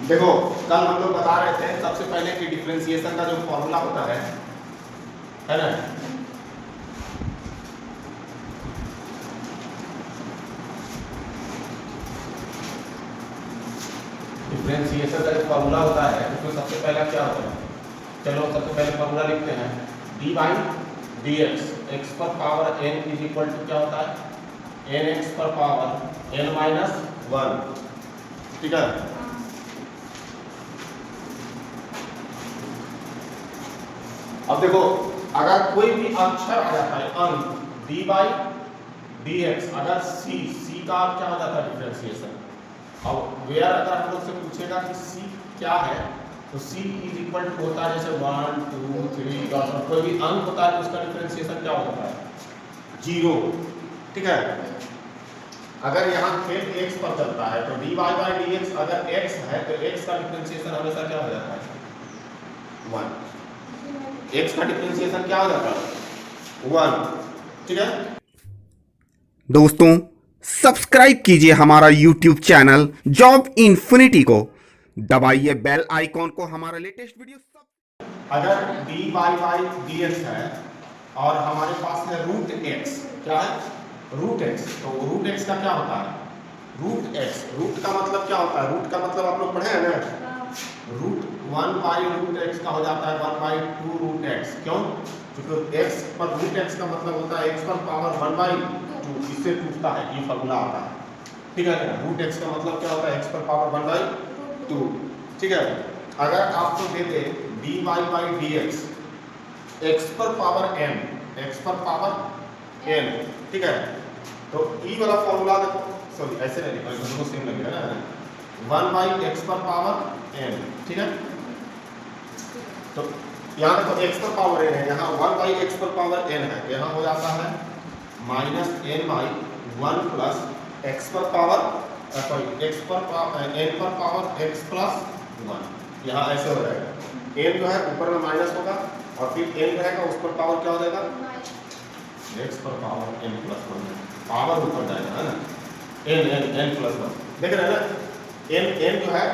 देखो कल हम लोग बता रहे थे सबसे पहले कि डिफरेंशिएशन का जो फॉर्मूला होता है ना, डिफरेंशिएशन का जो फॉर्मूला होता है उसमें सबसे पहला क्या होता है, चलो सबसे पहले फॉर्मूला लिखते हैं। डी बाई डी एक्स पर power n is equal to क्या होता है, एन एक्स पर पावर एन माइनस वन। ठीक है, अब देखो अगर कोई भी अक्षर आ जाता है अंक डी बाई डी एक्स, अगर सी का क्या हो जाता है डिफरेंशिएशन। अब वेयर अगर हम लोग से पूछेगा कि सी क्या है तो सी इज इक्वल टू होता है जैसे 1 2 3 और कोई भी अंक होता है तो उसका डिफरेंशिएशन क्या होता है, 0। ठीक है, अगर यहाँ खेल x पर चलता है तो dy बाई डी एक्स अगर x है तो x का डिफरेंशिएशन हमेशा क्या हो जाता है, 1। x का डिफरेंशिएशन क्या हो जाता है, 1। ठीक है दोस्तों, सब्सक्राइब कीजिए हमारा YouTube चैनल जॉब इन्फिनिटी को, दबाइए बेल आइकॉन को, हमारा लेटेस्ट वीडियो सब। अगर डी बाई डी एक्स है और हमारे पास है रूट एक्स, क्या है रूट एक्स, तो रूट एक्स का क्या होता है, रूट एक्स। रूट का मतलब क्या होता है, रूट का मतलब आप लोग पढ़े हैं ना, रूट 1 बाई रूट एक्स का हो जाता है 1 बाई 2 रूट एक्स। क्यों, क्योंकि एक्स पर रूट एक्स का मतलब होता है एक्स पर पावर 1 बाई 2, इससे टूटता है, ये फॉर्मूला आता है। ठीक है, रूट एक्स का मतलब क्या होता है, एक्स पर पावर 1 बाई 2। ठीक है, अगर आपको दे दे dy बाई डी एक्स पर पावर n, एक्स पर पावर n, ठीक है, तो ई वाला फॉर्मूला देखो, सॉरी ऐसे नहीं लिखा, दोनों सेम लगेगा ना, 1 बाई एक्स पर पावर n। ठीक है, तो यहाँ देखो एक्स पर पावर n है, यहाँ 1 बाई एक्स पर पावर n है, यहाँ हो जाता है minus n by 1 plus x पर पावर सॉरी एक्स पर n पर पावर x प्लस 1। यहाँ ऐसे हो जाएगा, n जो है ऊपर में माइनस होगा और फिर n रहेगा उस पर पावर क्या हो जाएगा, x पर पावर n प्लस 1, पावर ऊपर जाएगा है ना, n प्लस 1। देख रहे हैं ना, n जो है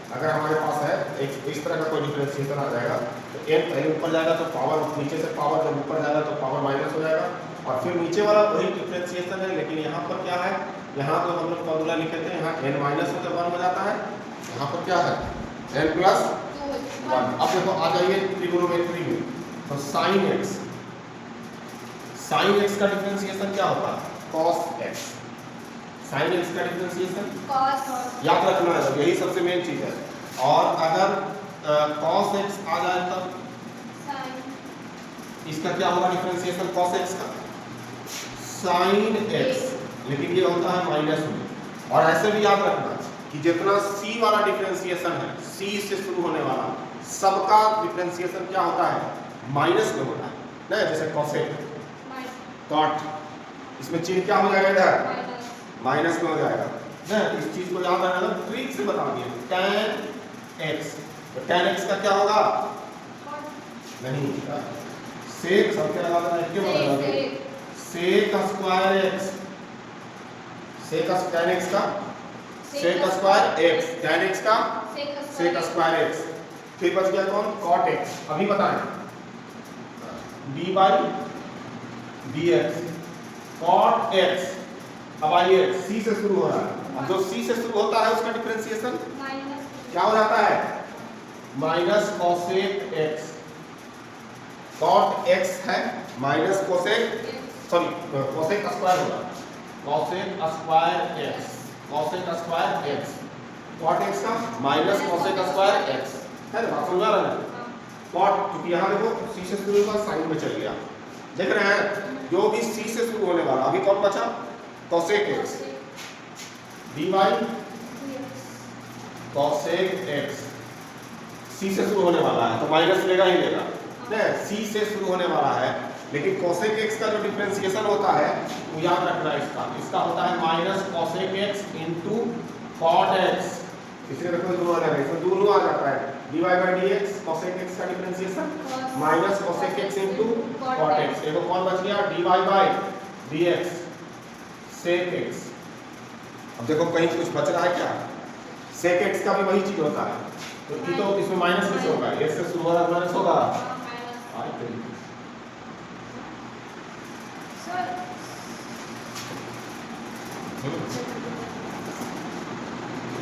अगर हमारे पास है इस तरह का कोई डिफरेंशिएशन आ जाएगा तो n पहले ऊपर जाएगा तो पावर नीचे से पावर जब ऊपर जाएगा तो पावर माइनस हो जाएगा और फिर नीचे वाला वही डिफरेंशिएशन है, लेकिन यहाँ पर क्या है, यहाँ तो हम लोग फॉर्मूला लिखे थे, यहाँ n माइनस होकर 1 हो जाता है, यहाँ पर क्या है n प्लस 1। अब देखो आ जाइए ट्रिगोनोमेट्री में, तो साइन एक्स का डिफरेंशिएशन क्या होता है, कॉस एक्स। साइन एक्स का डिफरेंशिएशन कॉस, याद रखना है, यही सबसे मेन चीज है। और अगर कॉस एक्स आ जाए तब इसका क्या होगा डिफरेंशिएशन, कॉस एक्स का साइन एक्स, लेकिन ये होता है माइनस में। और ऐसे भी याद रखना कि जितना सी वाला डिफरेंशिएशन है, सी से शुरू होने वाला सबका डिफरेंशिएशन क्या होता है, माइनस में होता है ना, जैसे कॉसेक कॉट, इसमें चिन्ह क्या हो जाएगा, इधर माइनस में हो जाएगा ना। इस चीज को याद रखना, ट्रिक से बता दिए, tan x, तो tan x का क्या होगा, नहीं सेक सबके लगा देना, क्यों बता दो, sec square x, sec tan x का sec square x, tan x का सेक स्क्वायर x, फिर बच गया कौन, cot x। अभी बताएं d by d x cot x। अब आइए c से शुरू हो रहा है, अब जो c से शुरू होता है उसका डिफरेंशिएशन क्या हो जाता है, minus cosec x। cot x है minus cosec, sorry cosec square होगा, cosec square x, cosec square x, cot x का माइनस कोसेक स्क्वायर x है ना, समझा रहे हैं। cot क्योंकि यहाँ देखो c से शुरू हुआ साइन में चल गया, देख रहे हैं, जो भी c से शुरू होने वाला, अभी कौन बचा, cosec x, dy cosec x, c से शुरू होने वाला है तो माइनस लेगा ही लेगा ना, c से शुरू होने वाला है, लेकिन कोसेक x का जो डिफरेंशिएशन होता है वो याद रखना है, इसका होता है minus cosec x into cot x। इसलिए देखो दोनों आ जाएगा, इसमें दोनों आ जाता है, dy by d x cosec x का differentiation minus cosec x into cot x। देखो कौन बच गया, dy by d x sec x। अब देखो कहीं कुछ बच रहा है क्या, सेक x का भी वही चीज होता है, तो ई तो इसमें माइनस कैसे होगा, एक्स से शुरू हो रहा है माइनस होगा।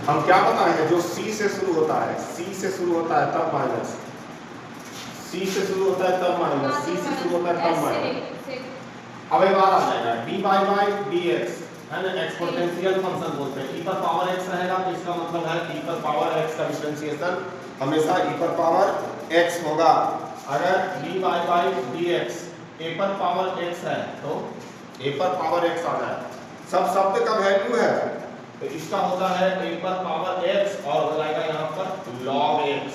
हम क्या बताएंगे, जो सी से शुरू होता है, सी से शुरू होता है तब माइनस, सी से शुरू होता है तब माइनस, सी से शुरू होता है तब माइनस। अब एक बार आ जाएगा d y by d x, है ना, एक्सपोनेंशियल फंक्शन बोलते हैं। ई पर पावर x रहेगा तो इसका मतलब है ई पर पावर x का डिफरेंशिएशन हमेशा ई पर पावर x होगा। अगर dy बाई dx a पर पावर x है तो a पर पावर x आ जाए, सब शब्द का वैल्यू है तो इसका होता है a पर पावर x और हो जाएगा यहाँ पर log x।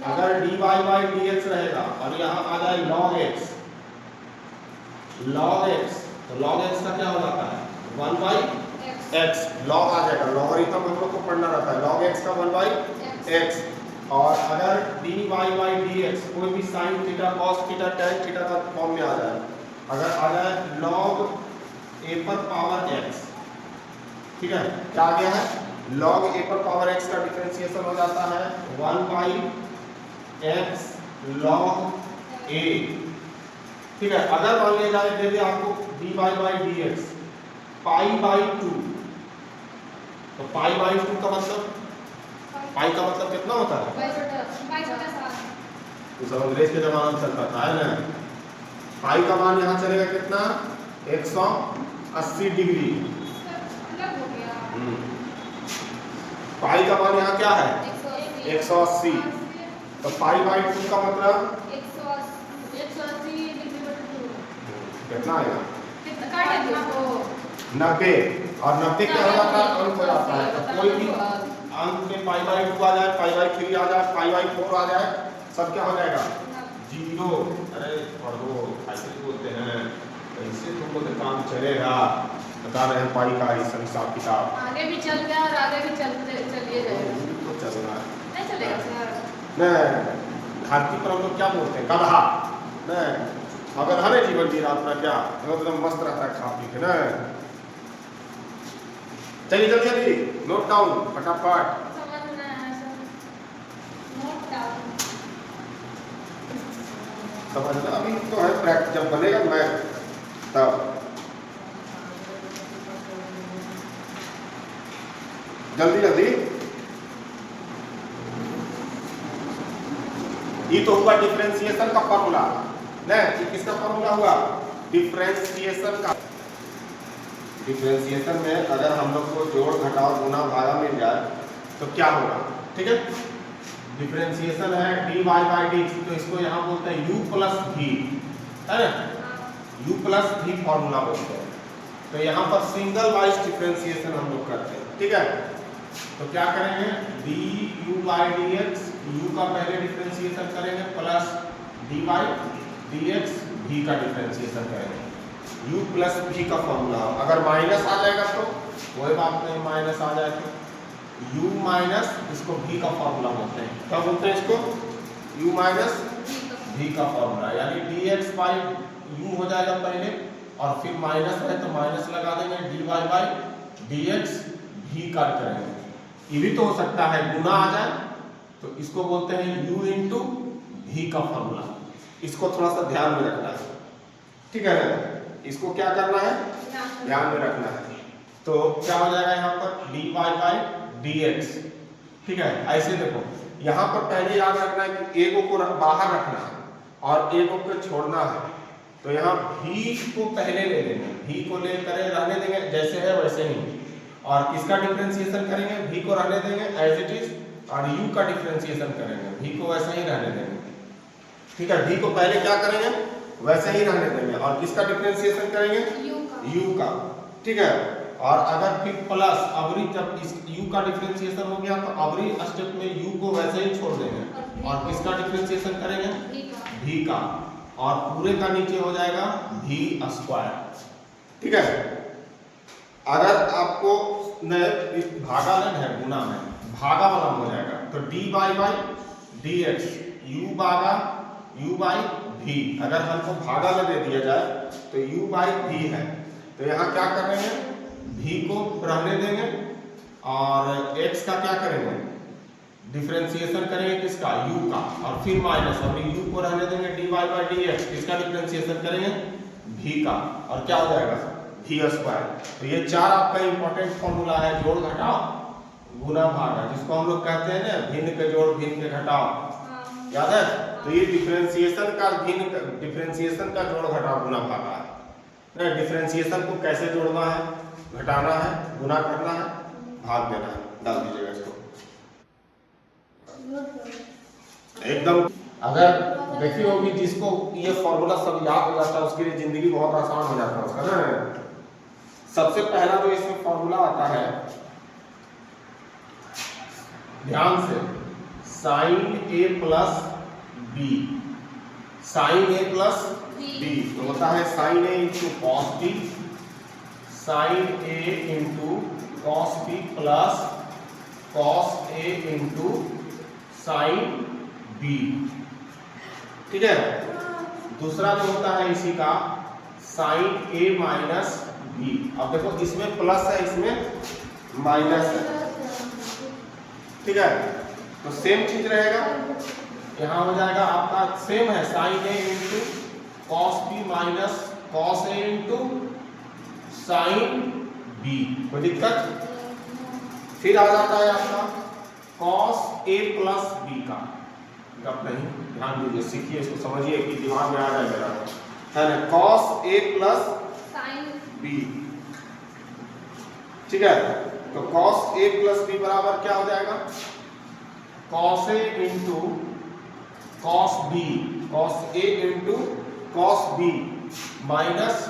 अगर dy बाई dx रहेगा और यहाँ आ जाए log x, log x तो log x का क्या हो जाता है 1 बाई x, log आ जाएगा, लॉगरिथम हम लोग को पढ़ना रहता है, log x का 1 बाई x। और अगर dy बाई dx कोई भी sin theta cos theta tan theta का फॉर्म में आ जाए, अगर आ जाए log a पर पावर x, ठीक है, क्या आ गया है log a पर पावर x का डिफरेंशिएशन हो जाता है 1 बाई x log a, ठीक है। अगर मान लिया जाए दे दे आपको dy by dx pi by 2, तो पाई बाई 2 का मतलब, पाई का मतलब कितना होता है, तो सब अंग्रेज के जमाने में चलता था, है ना। पाई का मान यहाँ चलेगा कितना 180 डिग्री, पाई का मान यहाँ क्या है 180, तो पाई बाई 2 का मतलब कितना आएगा 90, और 90 क्या हो जाता है अंक हो जाता है, तो कोई भी अंक में पाई बाई 2 आ जाए, पाई बाई 3 आ जाए, पाई बाई 4 आ जाए, सब क्या हो जाएगा 0। अरे पढ़ो ऐसे बोलते हैं, ऐसे तुम लोग का काम चलेगा, बता रहे हैं पाई का हिसाब किताब आगे भी चल गया और आगे भी चलिए जाएगा, तो चल रहा है नहीं चलेगा सर। नहीं, धरती पर हम लोग क्या बोलते हैं गधा, नहीं अगर हरे जीवन जी रहा अपना क्या एकदम मस्त रहता है खा पी के ना। चलिए जल्दी जल्दी नोट डाउन फटाफट, समझना है सर, नोट डाउन। समझना अभी तो है, प्रैक्टिस जब बनेगा मैं तब, जल्दी जल्दी। ये तो हुआ डिफरेंशिएशन का फॉर्मूला, नहीं किसका फॉर्मूला हुआ डिफरेंशिएशन का। डिफरेंशिएशन में अगर हम लोग को जोड़ घटाव गुना भागा मिल जाए तो क्या होगा, ठीक है। डिफरेंशिएशन है dy बाई डी, तो इसको यहाँ बोलते हैं u प्लस v, है ना, u प्लस v फॉर्मूला बोलते हैं। तो यहाँ पर सिंगल वाइज डिफरेंशिएशन हम लोग करते हैं, ठीक है। तो क्या करेंगे du बाई dx, u का पहले डिफरेंशिएशन करेंगे प्लस dy dx v का डिफरेंशिएशन करेंगे, u प्लस v का फॉर्मूला। अगर माइनस आ जाएगा तो कोई बात नहीं, माइनस आ जाए तो u माइनस इसको v का फॉर्मूला बोलते हैं, क्या बोलते हैं इसको u माइनस v का फॉर्मूला, यानी dx बाई u हो जाएगा पहले और फिर माइनस है तो माइनस लगा देंगे, dy बाई dx v का करेंगे। ये भी तो हो सकता है गुना आ जाए तो इसको बोलते हैं u इंटू v का फॉर्मूला, इसको थोड़ा सा ध्यान में रखना है, ठीक है ना, इसको क्या करना है ध्यान में रखना है। तो क्या हो जाएगा यहाँ पर dy बाई dx, ठीक है। ऐसे देखो यहाँ पर पहले याद रखना है कि एक को बाहर रखना है और एक को छोड़ना है, तो यहाँ v को पहले ले लेंगे, v को ले करें रहने देंगे जैसे है वैसे ही, और किसका डिफरेंशिएशन करेंगे v को रहने देंगे एज इट इज, और u का डिफरेंशिएशन करेंगे v को वैसा ही रहने देंगे, ठीक है। v को पहले क्या करेंगे वैसे ही रहने देंगे और किसका डिफरेंशिएशन करेंगे u का, ठीक है। और अगर फिर प्लस अबरी जब इस u का डिफरेंशिएशन हो गया तो अबरी स्टेप में u को वैसे ही छोड़ देंगे और किसका डिफरेंशिएशन करेंगे v का, और पूरे का नीचे हो जाएगा v स्क्वायर, ठीक है। अगर आपको भागा नहीं है गुना में भागा वाला हो जाएगा तो dy बाई dx u बागा u बाई v, अगर हमको भागा में दे दिया जाए तो u बाई v है, तो यहाँ क्या करेंगे v को रहने देंगे और x का क्या करेंगे डिफरेंशिएशन करेंगे किसका, u का, और फिर माइनस, और u को रहने देंगे dy बाई dx, किसका डिफरेंशिएशन करेंगे, v का, और क्या हो जाएगा v स्क्वायर। तो ये चार आपका इंपॉर्टेंट फॉर्मूला है, जोड़ घटाव गुना भागा, जिसको हम लोग कहते हैं ना भिन्न के जोड़ भिन्न के घटाव, याद है। तो ये डिफरेंशिएशन का डिफरेंशिएशन का जोड़ घटाव गुना भागा है ना। डिफरेंशिएशन को कैसे जोड़ना है, घटाना है, गुना करना है, भाग देना है, डाल दीजिएगा इसको एकदम। अगर देखिए होगी जिसको ये फॉर्मूला सब याद हो जाता है उसके लिए जिंदगी बहुत आसान हो जाता है उसका ना। सबसे पहला जो इसमें फॉर्मूला आता है, ध्यान से, साइन ए प्लस बी, साइन ए प्लस बी तो होता है साइन ए इंटू कॉस बी, साइन ए into cos b plus cos ए इंटू साइन बी, ठीक है। दूसरा जो होता है इसी का साइन ए माइनस बी। अब देखो इसमें प्लस है इसमें माइनस है, ठीक है। तो सेम चीज रहेगा, यहाँ हो जाएगा आपका सेम है, साइन ए into cos B minus cos ए इंटू साइन बी, कोई दिक्कत। फिर आ जाता है आपका कॉस ए प्लस बी का, गप नहीं, ध्यान दीजिए, सीखिए इसको, समझिए कि दिमाग में आ जाए मेरा, है ना। Cos A plus sign b, ठीक है। तो कॉस ए प्लस बी बराबर क्या हो जाएगा, कॉस ए इंटू कॉस बी, कॉस ए into cos B minus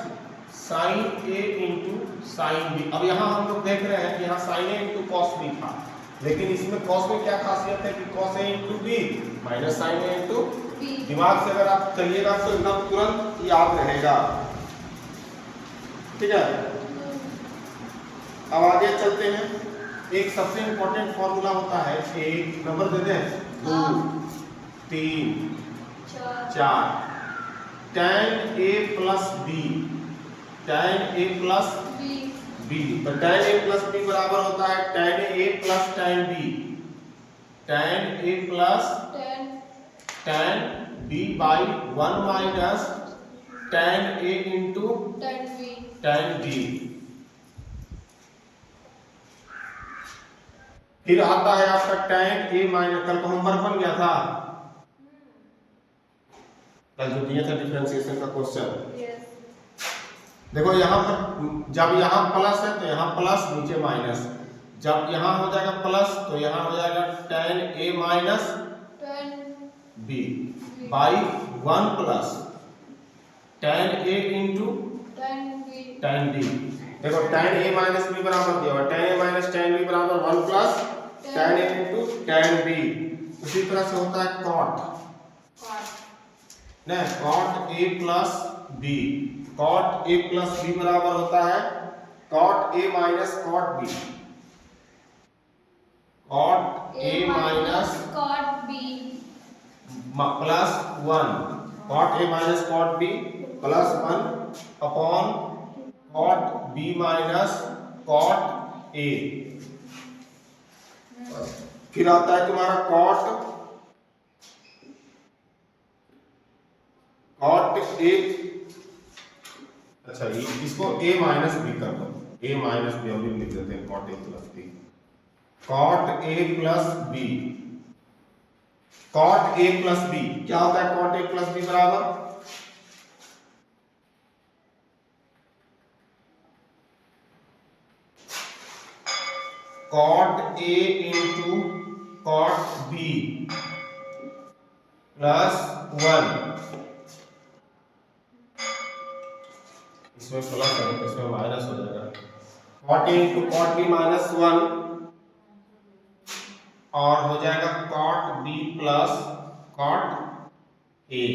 sine ए इंटू साइन बी। अब यहाँ हम लोग देख रहे हैं कि यहाँ साइन ए इंटू कॉस बी था, लेकिन इसमें कॉस में क्या खासियत है कि कॉस ए इंटू बी माइनस साइन ए इंटू बी। दिमाग से अगर आप करिएगा तो एकदम तुरंत याद रहेगा, ठीक है। अब आगे चलते हैं। एक सबसे इंपॉर्टेंट फॉर्मूला होता है, एक नंबर दे दें, 2 3 4, tan a plus b, tan a plus b. तो tan a प्लस बी बराबर होता है tan a plus tan b, tan a plus tan b by 1 minus tan a into tan b। फिर आता है आपका tan a माइनस, कल को होमवर्क बन गया था, कल जो दिया था डिफरेंशिएशन का क्वेश्चन। देखो यहाँ पर जब यहाँ प्लस है तो यहाँ प्लस नीचे माइनस, जब यहाँ हो जाएगा प्लस तो यहाँ हो जाएगा tan a minus b by 1 plus tan a into tan b। देखो tan a माइनस b बराबर दिया हुआ, tan a minus tan b बराबर 1 plus tan a into tan b। उसी तरह से होता है cot, ना cot a plus b, cot a plus b बराबर होता है cot a minus cot b, cot a minus cot b plus 1, cot a minus cot b plus 1 upon cot b minus cot a। फिर आता है तुम्हारा cot a, अच्छा इसको a minus b कर दो, a माइनस b हम लिख देते हैं cot a plus b, cot a plus b, cot a plus b क्या होता है, cot a प्लस b बराबर cot a into cot b plus 1, इसमें प्लस है तो इसमें माइनस हो जाएगा, cot a into cot b minus 1 और हो जाएगा cot b plus cot a।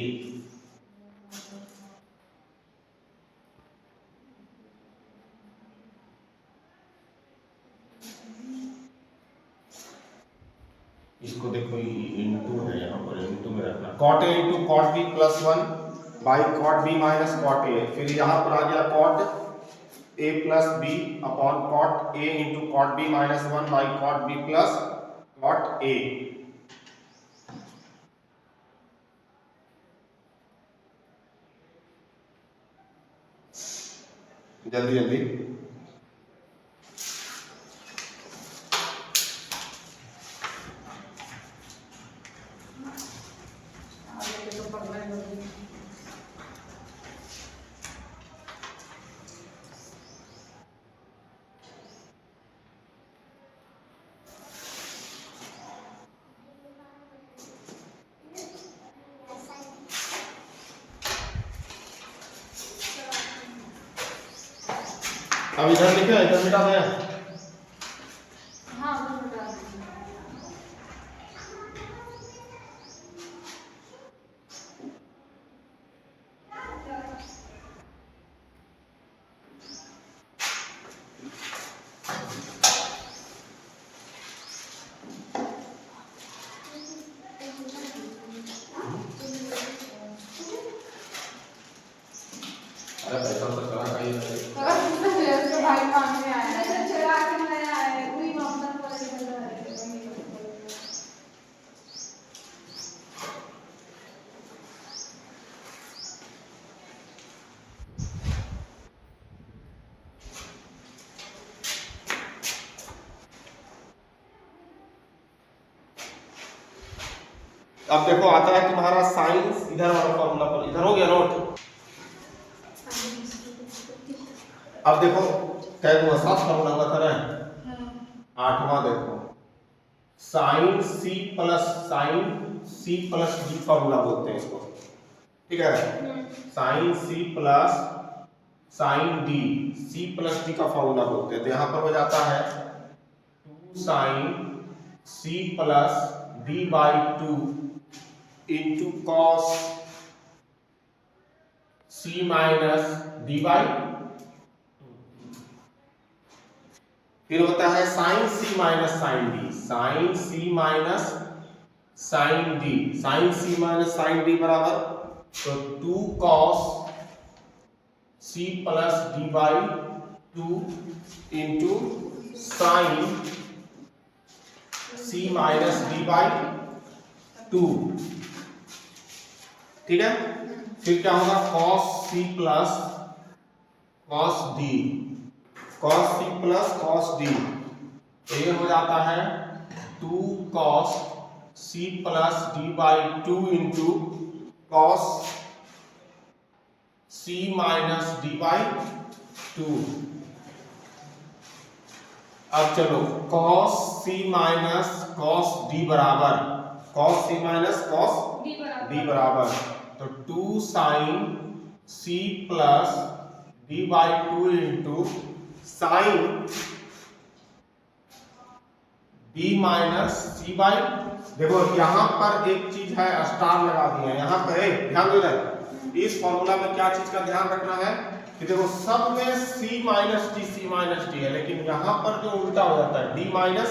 इसको देखो इंटू है, यहाँ पर इंटू में रखना, cot a into cot b plus 1 by cot b minus cot a। फिर यहाँ पर आ गया cot a plus b upon cot a into cot b minus 1 by cot b plus cot a। जल्दी जल्दी। अब इधर लिखे, इधर मिटा दें। हाँ वो मिटा दीजिए। अरे पैसा तो चला कहीं नहीं। उसके भाई मांगने आया है। चला के नया है, वही मामला पर निकल रहा है। अब देखो आता है तुम्हारा साइंस, इधर वाला फॉर्मूला पर, इधर हो गया नोट। अब देखो क्या हुआ, 7 फॉर्मूला हुआ था ना, 8वां देखो sine c plus d formula बोलते हैं इसको, ठीक है। Sine c plus sine d, c plus d का फॉर्मूला बोलते हैं। तो यहाँ पर हो जाता है 2 sine c plus d by 2 into cos c minus d by, फिर होता है sine c minus sine d, sine c minus sine d, sine c minus sine d बराबर तो 2 cos c plus d by 2 into sine c minus d by 2, ठीक है। फिर क्या होगा, cos c plus cos d, cos c plus cos d, तो ये हो जाता है 2 cos c plus d by 2 into cos c minus d by 2। अब चलो cos c minus cos d बराबर, cos c minus cos d बराबर तो 2 sine c plus d by 2 into sine d minus C by, देखो यहां पर एक चीज है, स्टार लगा दिया है यहाँ पर, ध्यान दो। इस फॉर्मूला में क्या चीज का ध्यान रखना है कि देखो सब में सी माइनस डी है, लेकिन यहाँ पर जो उल्टा हो जाता है डी माइनस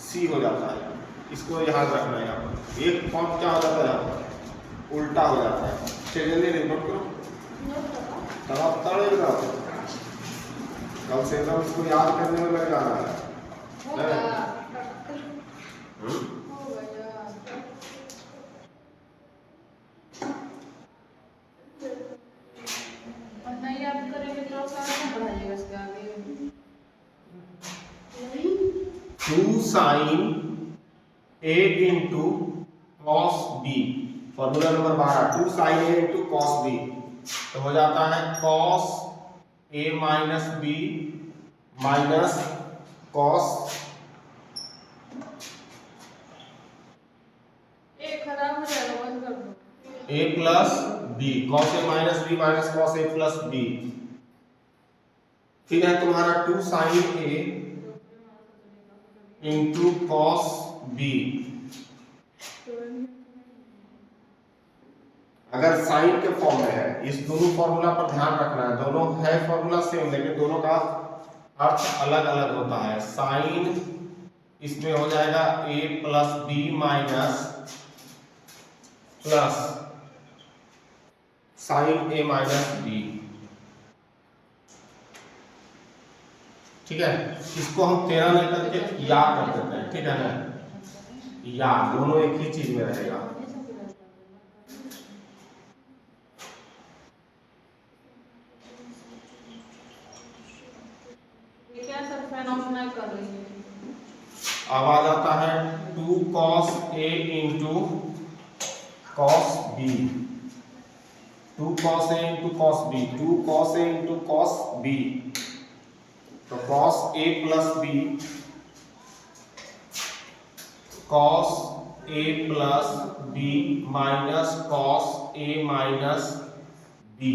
सी हो जाता है, इसको याद रखना है। यहाँ पर एक फॉर्म क्या हो जाता है, यहाँ पर उल्टा हो जाता है। चलिए जल्दी नोट करो, तब आप तड़ेगा कम से कम उसको याद करने में लग जाना है। नहीं याद करेंगे तो सारा पढ़ाइएगा इसके आगे। 2 साइन ए into cos B, formula number 12, 2 sine ए इंटू कॉस बी, तो हो जाता है cos A minus B minus cos A खराब हो जाएगा, बंद कर दो। A plus B, cos A minus B minus cos A plus B, फिर है तुम्हारा 2 साइन ए इंटू कॉस बी। अगर साइन के फॉर्म में है, इस दोनों फॉर्मूला पर ध्यान रखना है, दोनों है फॉर्मूला सेम लेकिन दोनों का अर्थ अलग अलग होता है। साइन इसमें हो जाएगा a plus B minus plus sine a minus b, ठीक है। इसको हम 13 नहीं करके या कर देते हैं, ठीक है ना, या दोनों एक ही चीज में रहेगा। फैन ऑफ नहीं कर रही है। अब आ जाता है 2 cos A into cos B, 2 cos A into cos B, 2 cos A into cos B, तो cos A plus B, cos A plus B minus cos A minus B।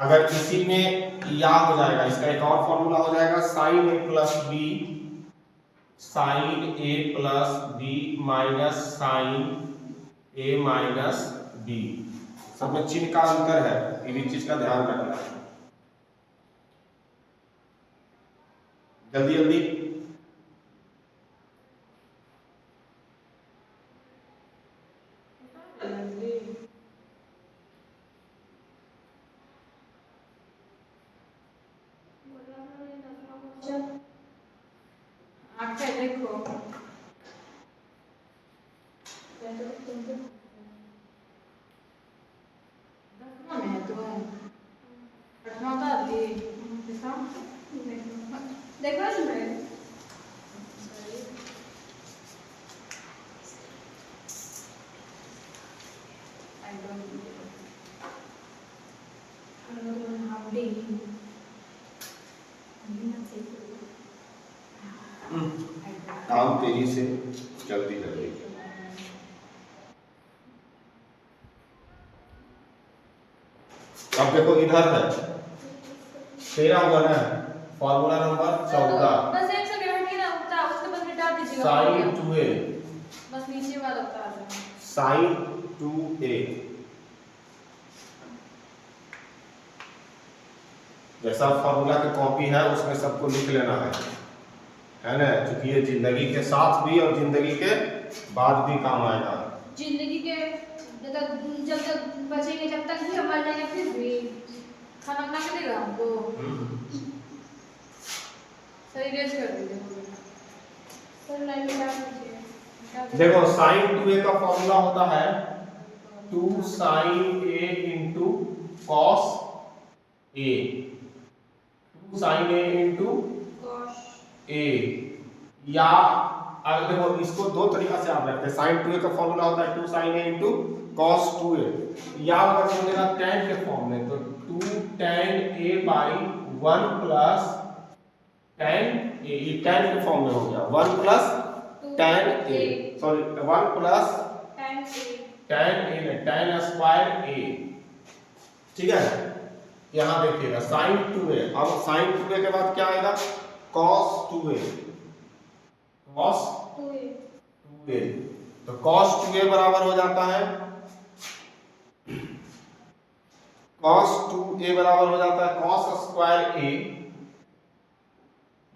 अगर इसी में या हो जाएगा, इसका एक और फॉर्मूला हो जाएगा sign A plus b, sine A plus B minus sine A minus B. सब में चिन्ह का अंतर है, ये भी चीज का ध्यान रखना है। जल्दी जल्दी आंखें देखो। दसवां में है तो आठवां था दी देखो इसमें I don't know how big काम तेजी से जल्दी जल्दी। अब देखो इधर है 13 बना है, फॉर्मूला नंबर 14 बस एक सेकंड की ना उतार, उसके बाद मिटा दीजिएगा। साइन 2a, बस नीचे वाला उतार देना। साइन 2a जैसा फॉर्मूला की कॉपी है उसमें सबको लिख लेना है ना, क्योंकि ये जिंदगी के साथ भी और जिंदगी के बाद भी काम आएगा। जिंदगी के जब तक बचेंगे, जब तक भी हम मर जाएंगे, फिर भी खाना बना के देगा हमको। सही रेस कर दीजिए सर, लाइन में डाल दीजिए। देखो साइन 2a का फॉर्मूला होता है 2 sine a into cos a, 2 sine a into a, या अगर देखो इसको दो तरीका से आप रखते हैं। साइन 2a का फॉर्मूला होता है 2 sine a into cos 2a, या अगर बोलेगा tan के फॉर्म में तो 2 tan a by 1 plus tan a, ये tan के फॉर्म में हो गया 1 plus tan a, sorry 1 plus tan a, tan square a। ठीक है, यहाँ देखिएगा साइन 2a, अब साइन 2a के बाद क्या आएगा cos 2a, cos 2a, तो cos 2a बराबर हो जाता है cos 2a बराबर हो जाता है cos square a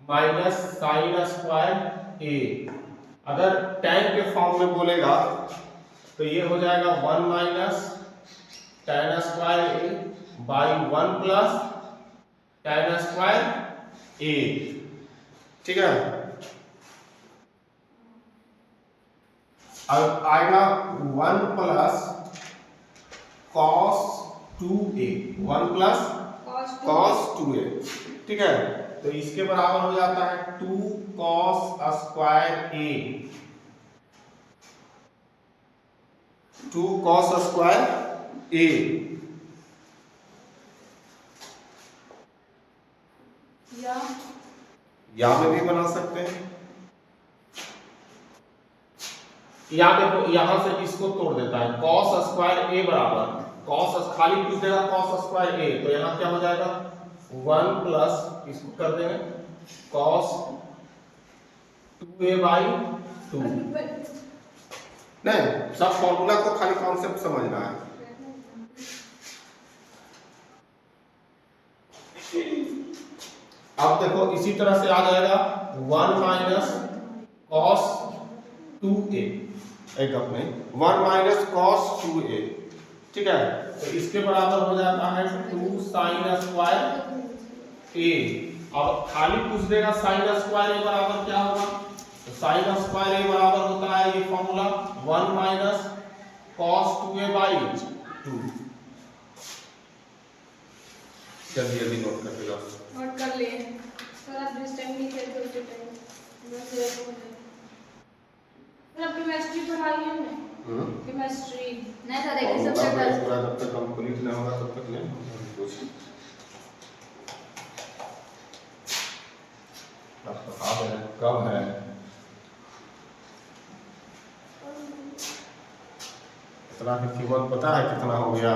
minus sine square a। अगर tan के फॉर्म में बोलेगा तो ये हो जाएगा 1 minus tan square a by 1 plus tan square a। ठीक है, अब आएगा 1 plus cos 2a, 1 plus cos 2a। ठीक है, तो इसके बराबर हो जाता है 2 cos square a, 2 cos square a। या में भी बना सकते हैं, या देखो यहां से इसको तोड़ देता है cos स्क्वायर a बराबर cos, खाली पूछ देगा cos स्क्वायर a, तो यहां क्या हो जाएगा 1 प्लस इसको कर देंगे cos 2a बाई 2। नहीं, सब फॉर्मूला को खाली कॉन्सेप्ट समझना है। अब देखो इसी तरह से आ जाएगा 1 माइनस cos 2a, एक अपने 1 माइनस cos 2a। ठीक है, तो इसके बराबर हो जाता है 2 साइन स्क्वायर a। अब खाली पूछ देगा साइन स्क्वायर a बराबर क्या होगा तो साइन स्क्वायर ए बराबर होता है ये formula 1 minus cos 2a by 2। जल्दी जल्दी नोट करके जाओ। नोट कर लिए सर। आप जिस टाइम नहीं खेलते उसी टाइम बस ये हो जाए। सर आप केमिस्ट्री पढ़ाई है हमने। केमिस्ट्री नहीं सर एक सब चैप्टर पूरा जब तक कंप्लीट नहीं होगा तब तक नहीं कुछ। आप बता दे कब है? इतना की कीमत पता है कितना हो गया?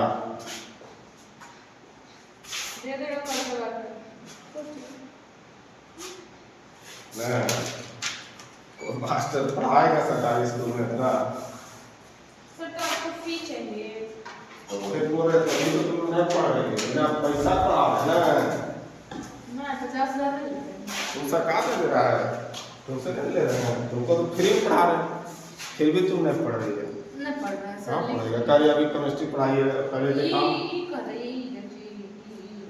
दे दे कर लगा और मास्टर पढ़ाएगा सरकारी स्कूल में इतना? सर तो आपको फी चाहिए। तो फिर बोल रहे थे तो तुम नहीं पढ़ रहे थे बिना पैसा पढ़ा रहे ना 50,000 ले लेते तुम सरकार से दे रहा है, तुमसे नहीं ले रहे हैं, तुमको तो फ्री में पढ़ा रहे हैं, फिर भी तुम नहीं पढ़ रही है। नहीं पढ़ रहा है हाँ सर। पढ़ेगा कार्य अभी केमिस्ट्री पढ़ाई है पहले देखा ये कर रही है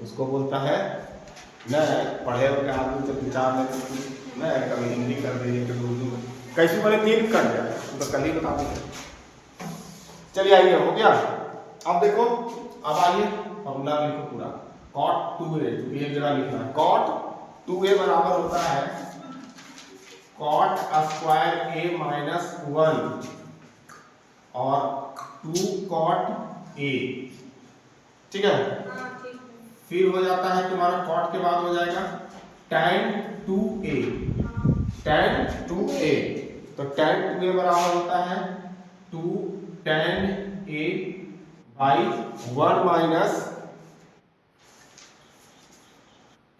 उसको बोलता है न पढ़े के आदमी तो विचार नहीं न कभी हिंदी कर दीजिए कभी उर्दू में कैसे मैंने 3 कर दिया तो कल ही बता देंगे। चलिए आइए हो गया। अब देखो अब आइए फॉर्मूला लिखो पूरा cot 2a क्योंकि एक जगह लिखना है cot 2a बराबर होता है cot स्क्वायर a माइनस 1 और 2 cot a। ठीक है। हां ठीक है। फिर हो जाता है तुम्हारा cot के बाद हो जाएगा tan 2a tan 2a तो tan 2a बराबर होता है 2 tan a by 1 minus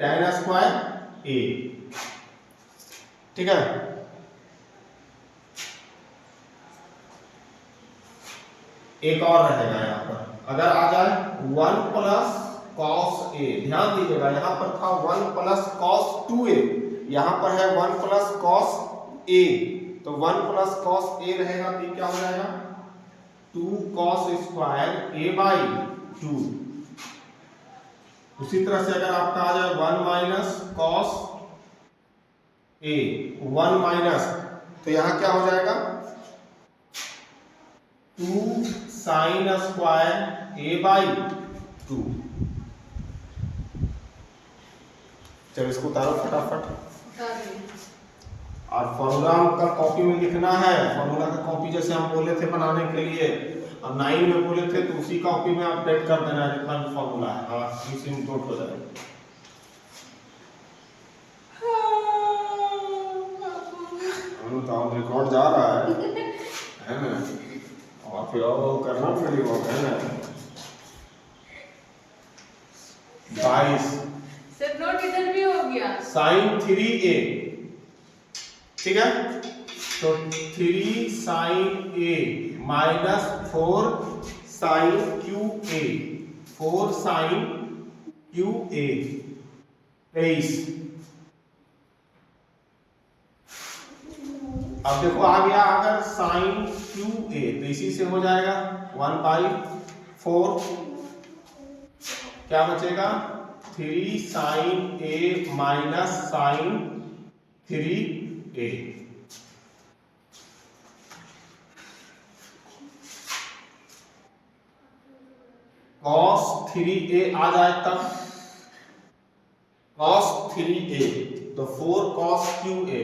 tan square a। ठीक है। एक और रहेगा यहाँ पर अगर आ जाए 1 प्लस cos a ध्यान दीजिएगा यहाँ पर था 1 प्लस cos 2a यहाँ पर है 1 प्लस cos a तो 1 प्लस cos a रहेगा तो क्या हो जाएगा 2 cos स्क्वायर a बाई 2। उसी तरह से अगर आपका आ जाए 1 माइनस cos a 1 माइनस तो यहाँ क्या हो जाएगा 2 साइन स्क्वायर a बाई 2। चलो इसको उतारो फटाफट और फॉर्मूला का कॉपी में लिखना है। फॉर्मूला का कॉपी जैसे हम बोले थे बनाने के लिए और 9 में बोले थे तो उसी कॉपी में अपडेट कर देना है जितना भी फॉर्मूला है। हाँ इसी में नोट हो जाएगा। तो रिकॉर्ड जा रहा है ना और फिर और करना पड़ेगा है ना 22 सर नोट इधर भी हो गया साइन 3a। ठीक है तो 3 sine a minus 4 sine QA 4 sine QA 23। अब देखो आ गया अगर साइन QA तो इसी से हो जाएगा 1/4 क्या बचेगा 3 sine a minus sine 3a। cos 3a आ जाए तब cos 3a तो 4 cos QA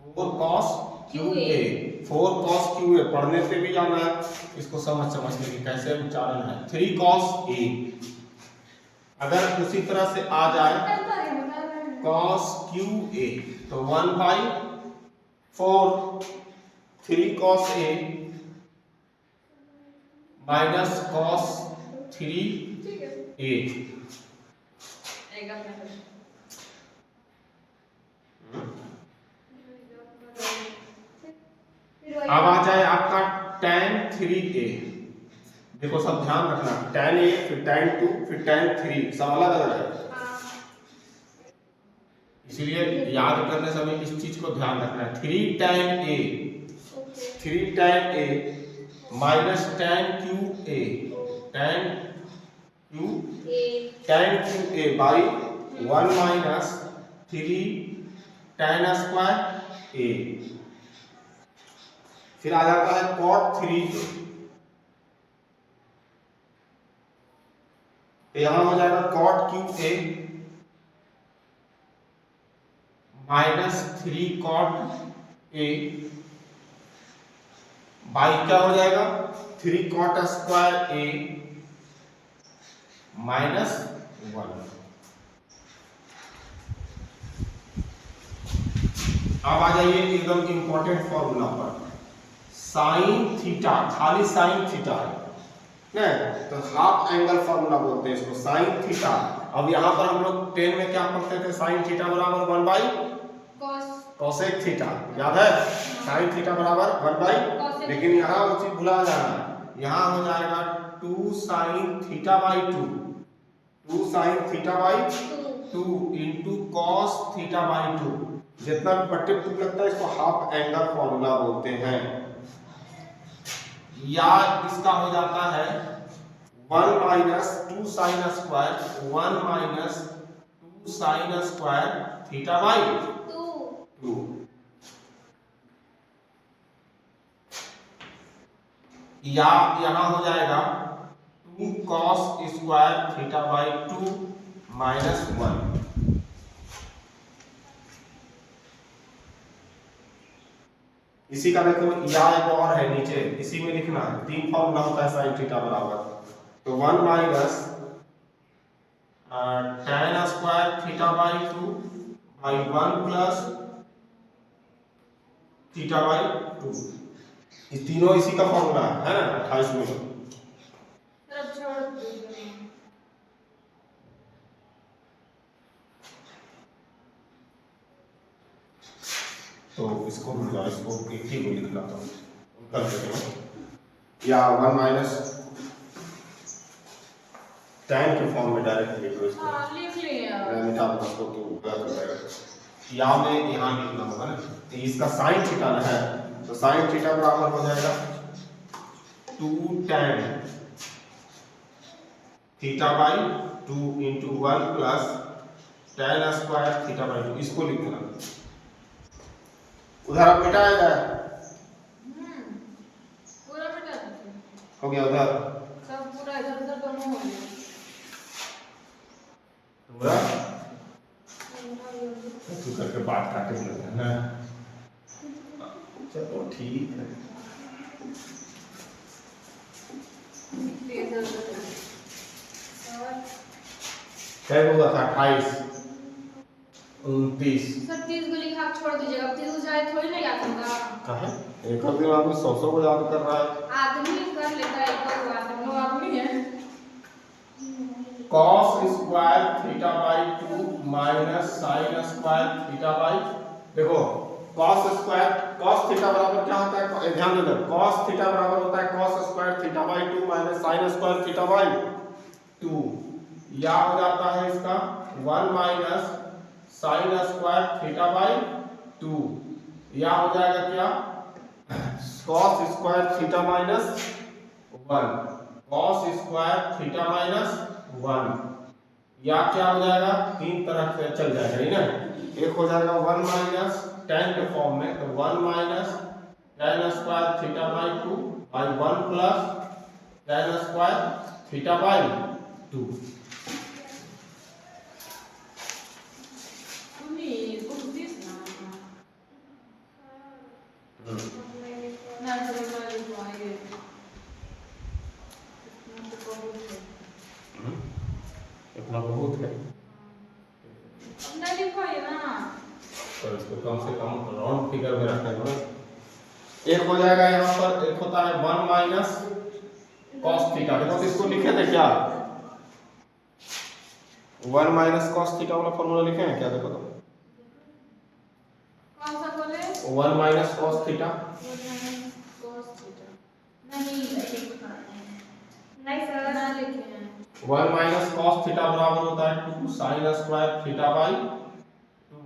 4 cos QA 4 cos QA पढ़ने से भी जाना है इसको समझ के कैसे उच्चारण है 3 cos a। अगर उसी तरह से आ जाए cos QA तो 1/4 3 cos a minus cos 3a। अब आ जाए आपका tan 3a। देखो सब ध्यान रखना tan a फिर tan 2 फिर tan 3 सब अलग अलग है इसलिए याद करने समय इस चीज को ध्यान रखना है 3 tan a minus tan QA tan QA by 1 minus 3 tan square A, फिर आ जाता है cot 3a, यहां हो जाएगा cot cube A minus 3 cot A by क्या हो जाएगा 3 cot स्क्वायर ए माइनस 1। अब आ जाइए एकदम इंपॉर्टेंट फॉर्मूला पर, साइन थीटा, खाली साइन थीटा है तो हाफ एंगल फॉर्मूला बोलते हैं इसको, साइन थीटा। अब यहाँ पर हम लोग 10 में क्या पढ़ते थे, साइन थीटा बराबर 1 बाई कोसेक थीटा, याद है, साइन थीटा बराबर 1 बाई, लेकिन यहाँ वो चीज भुला जाना है, यहाँ हो जाएगा 2 sine theta by 2, 2 sine theta by 2 into cos theta by 2, जितना भी बट्टे टूट लगता है इसको हाफ एंगल फॉर्मूला बोलते हैं। या इसका हो जाता है 1 minus 2 sine square 1 minus 2 sine square theta by 2, या यहां हो जाएगा 2 cos square theta by 2 minus 1। इसी का देखो या एक और है नीचे, इसी में लिखना है, 3 फॉर्मूला होता है साइन थीटा बराबर, तो 1 minus tan square theta by 2 by 1 plus theta by 2, ये तीनों इसी का फॉर्मूला है ना 28 में। तो इसको भूला, इसको एक ही को लिख लाता हूँ, कर देते हैं, या 1 माइनस tan के फॉर्म में डायरेक्ट लिख लो इसको, लिख लिया, मैं मिटा दूंगा इसको तो गलत हो जाएगा, या में यहाँ लिखना होगा ना, तो इसका साइन थीटा है, तो साइन थीटा बराबर हो जाएगा 2 tan theta by 2 into 1 plus tan square theta by 2, इसको लिख देना, उधर आप मिटाया जाए, पूरा मिटा दो, हो गया उधर सब पूरा इधर उधर दोनों हो गया पूरा, तू करके बात काटे लगे ना, चलो ठीक है, क्या होगा था 28 29 सर 30 को लिखा आप छोड़ दीजिएगा, अब 30 को जाए थोड़ी ना याद होगा, कहा एक दिन आदमी 100 को याद कर रहा है, आदमी कर लेता है, एक बात वो आदमी है। cos square theta by 2 minus sine square theta by, देखो cos स्क्वायर cos थीटा बराबर क्या होता है, ध्यान देना, cos थीटा बराबर होता है cos square theta by 2 minus sine square theta by 2, या हो जाता है इसका 1 minus sine square theta by 2, या हो जाएगा क्या cos square theta minus 1, cos square theta minus 1, या क्या हो जाएगा, 3 तरह से चल जाएगा ही ना, एक हो जाएगा 1 माइनस tan के फॉर्म में, तो 1 minus tan square theta by 2 by 1 plus tan square theta by 2, इतना बहुत है, अपना लिखो ये ना, तो इसको कम से कम राउंड फिगर में रखना है। एक हो जाएगा यहाँ पर, एक होता है 1 माइनस cos थीटा, देखो तो इसको लिखे थे क्या, 1 माइनस cos थीटा वाला फॉर्मूला लिखे हैं क्या, देखो तो कौन सा बोले, 1 माइनस cos थीटा, नहीं सर ना लिखे हैं, 1 माइनस cos थीटा बराबर होता है 2 साइन स्क्वायर थीटा बाई 2,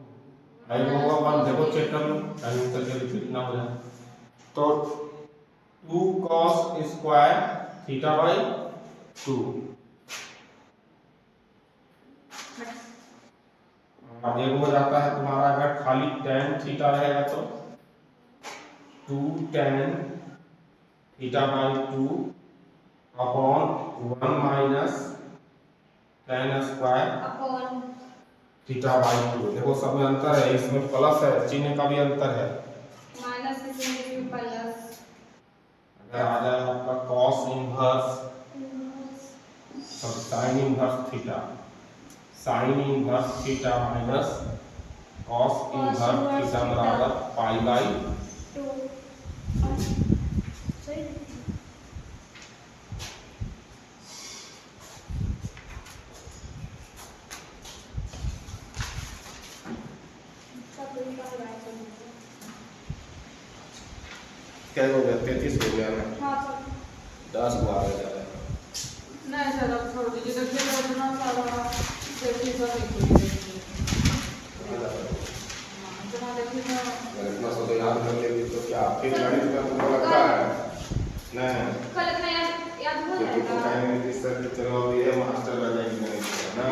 आई होगा 1, देखो चेक कर लो टाइम करके कितना हो जाए, तो 2 cos स्क्वायर थीटा बाई 2, अब ये हो जाता है तुम्हारा, अगर खाली tan थीटा रहेगा तो 2 tan theta by 2 upon 1 minus tan square upon theta by 2। देखो सब में अंतर है, इसमें प्लस है, चिन्ह का भी अंतर है। माइनस इसमें भी प्लस, अगर आ जाए आपका cos इनवर्स सब sin inverse theta, sin inverse theta minus cos inverse theta बराबर पाई बाई 2। सही क्या हो गया, 33 हो गया ना, हाँ सर 10 को आगे जा रहा है। नहीं सर अब छोड़ दीजिए, देखिए तो इतना सारा देखिए सर इतना देखिए ना। अगर इतना सब याद कर लेगी तो क्या फिर गणित में तुमको लगता है नहीं कल इतना याद हो कि तुमको जाएगा। कहेंगे कि सर कि चलो अब ये मास्टर बन जाएगी गणित का ना,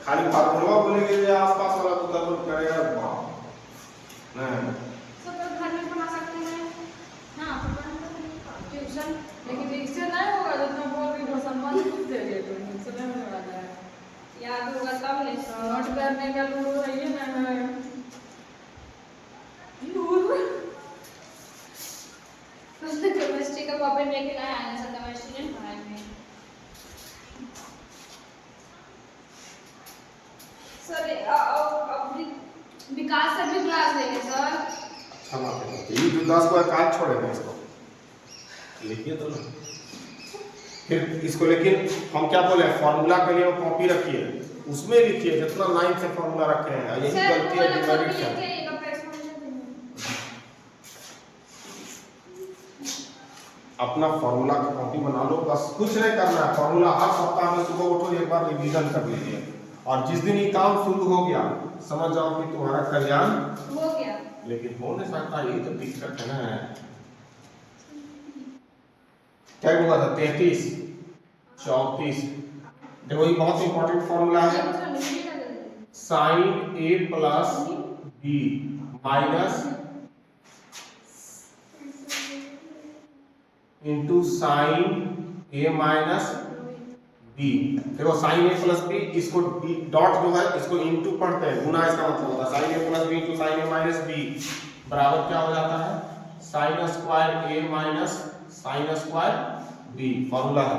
खाली फार्मूला बोलेंगे ये आसपास वाला तो तब करेगा वाह नहीं। सब लोग घर में बना सकते हैं। हाँ ट्यूशन, लेकिन इससे नहीं होगा, जितना बोल रही हो सम्मान कुछ दे रही है तो इससे नहीं होने वाला है। याद होगा तब नहीं नोट करने का लूडो है ये ना है लूडो। उसने केमिस्ट्री का कॉपी लेके आया है, सर केमिस्ट्री नहीं पढ़ाएंगे। सर अब विकास सर भी क्लास लेंगे सर। अच्छा बात है, तो ये जो 10 को काट छोड़ेगा इसको लिखिए तो ना, फिर इसको लेकिन हम क्या बोले फॉर्मूला के लिए वो कॉपी रखिए, उसमें लिखिए जितना 9 से फॉर्मूला रखे हैं, यही सर गलती है डिवाइडेड से। अपना फॉर्मूला की कॉपी बना लो, बस कुछ नहीं करना है, फॉर्मूला हर सप्ताह में सुबह उठो एक बार रिवीजन कर लीजिए, और जिस दिन ये काम शुरू हो गया समझ जाओ कि तुम्हारा कल्याण हो गया। लेकिन हो नहीं सकता, यही तो दिक्कत है ना। क्या हुआ था 33 34, देखो ये बहुत इंपॉर्टेंट फॉर्मूला है, sine A plus B minus into sine A minus B. देखो साइन ए प्लस बी, इसको डॉट जो है इसको इंटू पढ़ते हैं, गुना इसका मतलब होता है sine A plus B into sine A minus B बराबर क्या हो जाता है sine square A minus sine square B, formula है।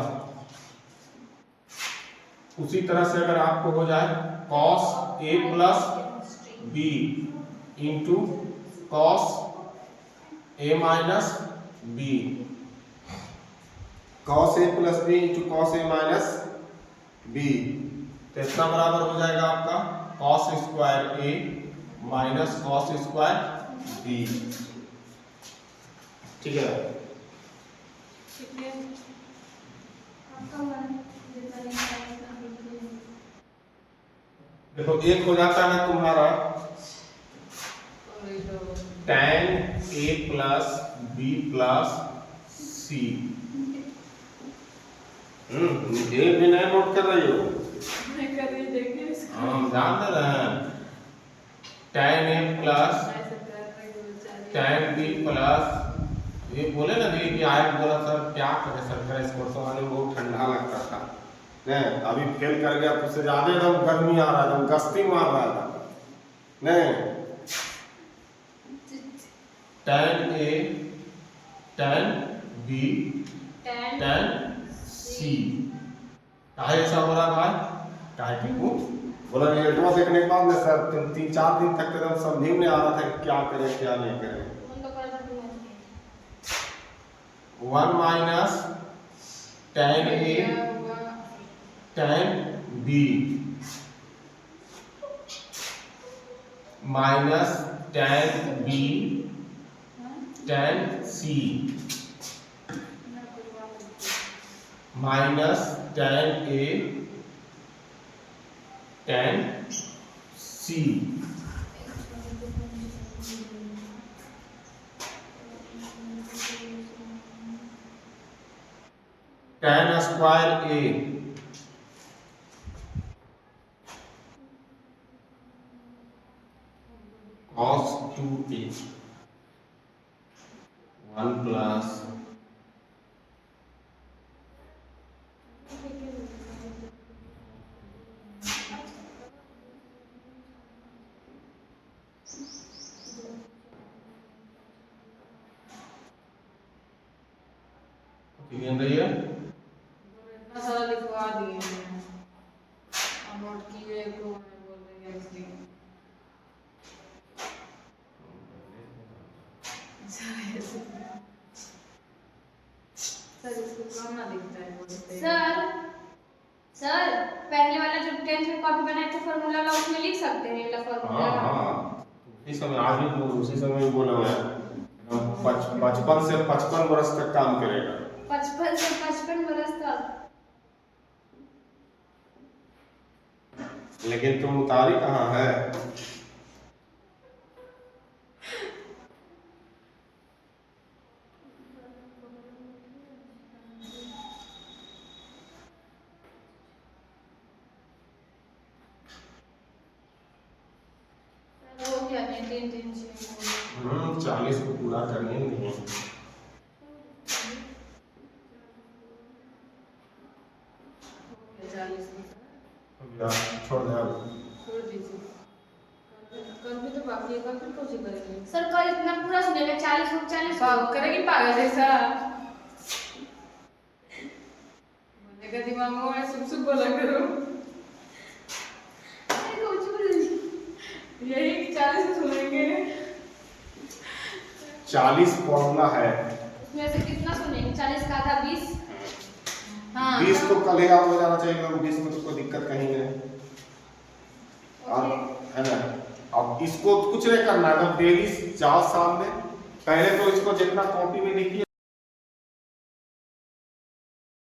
उसी तरह से अगर आपको हो जाए cos a plus B into cos a minus b, cos a plus B into cos a minus b, तो इतना बराबर हो जाएगा आपका cos square a minus cos square b. ठीक है, ठीक है आपका मन जितना लिखा है उतना लिख दीजिए। देखो एक हो जाता है तुम्हारा tan a plus b plus c। ये भी नहीं नोट कर रही हो? नहीं कर रही, देखिए इसको। हम जान दे रहे हैं tan a प्लस ऐसे कर रही हो बेचारी। tan b प्लस, ये बोले ना भी कि आए बोला सर क्या करे सर, करे इस कोर्स वाले में बहुत ठंडा लगता था नहीं, अभी फेल कर गया तो उससे ज्यादा एकदम गर्मी आ रहा है, एकदम गस्ती मार रहा था नहीं। tan a tan b tan c, काहे ऐसा हो रहा है भाई? काहे कि वो बोला रिजल्टवा देखने के बाद में सर 3-4 दिन तक एकदम समझ में नहीं आ रहा था कि क्या करें क्या नहीं करें। 1 minus tan a tan b minus tan b tan c minus tan a tan c, tan square a 1 plus गिन रही है। इतना सारा लिखवा दिए हैं, अब नोट किए को मैं बोल रही है इसलिए। सर इसको कम ना दिखता है बोलते हैं। सर पहले वाला जो 10th में कॉपी बनाया था फॉर्मूला वाला उसमें लिख सकते हैं ये वाला हाँ फॉर्मूला। हाँ, उसी समय आज भी उसी समय भी बोला मैं, हम 55 से 55 वर्ष तक काम करेगा। 55 से 55 बरस तक। लेकिन तुम उतारी कहाँ है? वो क्या नहीं 3 से 40 को पूरा करने नहीं। छोड़ दे अब। छोड़ दीजिए, कल भी तो बाकी है, कल फिर कोशिश करेंगे। सर कल इतना पूरा सुनेगा 40 बाप करेगी पागल जैसा, मुझे का दिमाग में सुख सुख बोला करो। यही 40 में सुनेंगे। 40 फॉर्मूला है। उसमें से कितना सुनेंगे? 40 का आधा 20। हाँ 20 तो कल ही याद हो जाना चाहिए, 20 में तो कोई दिक्कत कहीं नहीं है ना। अब इसको कुछ नहीं करना है, तो डेली जाओ सामने, पहले तो इसको जितना कॉपी में लिखिए।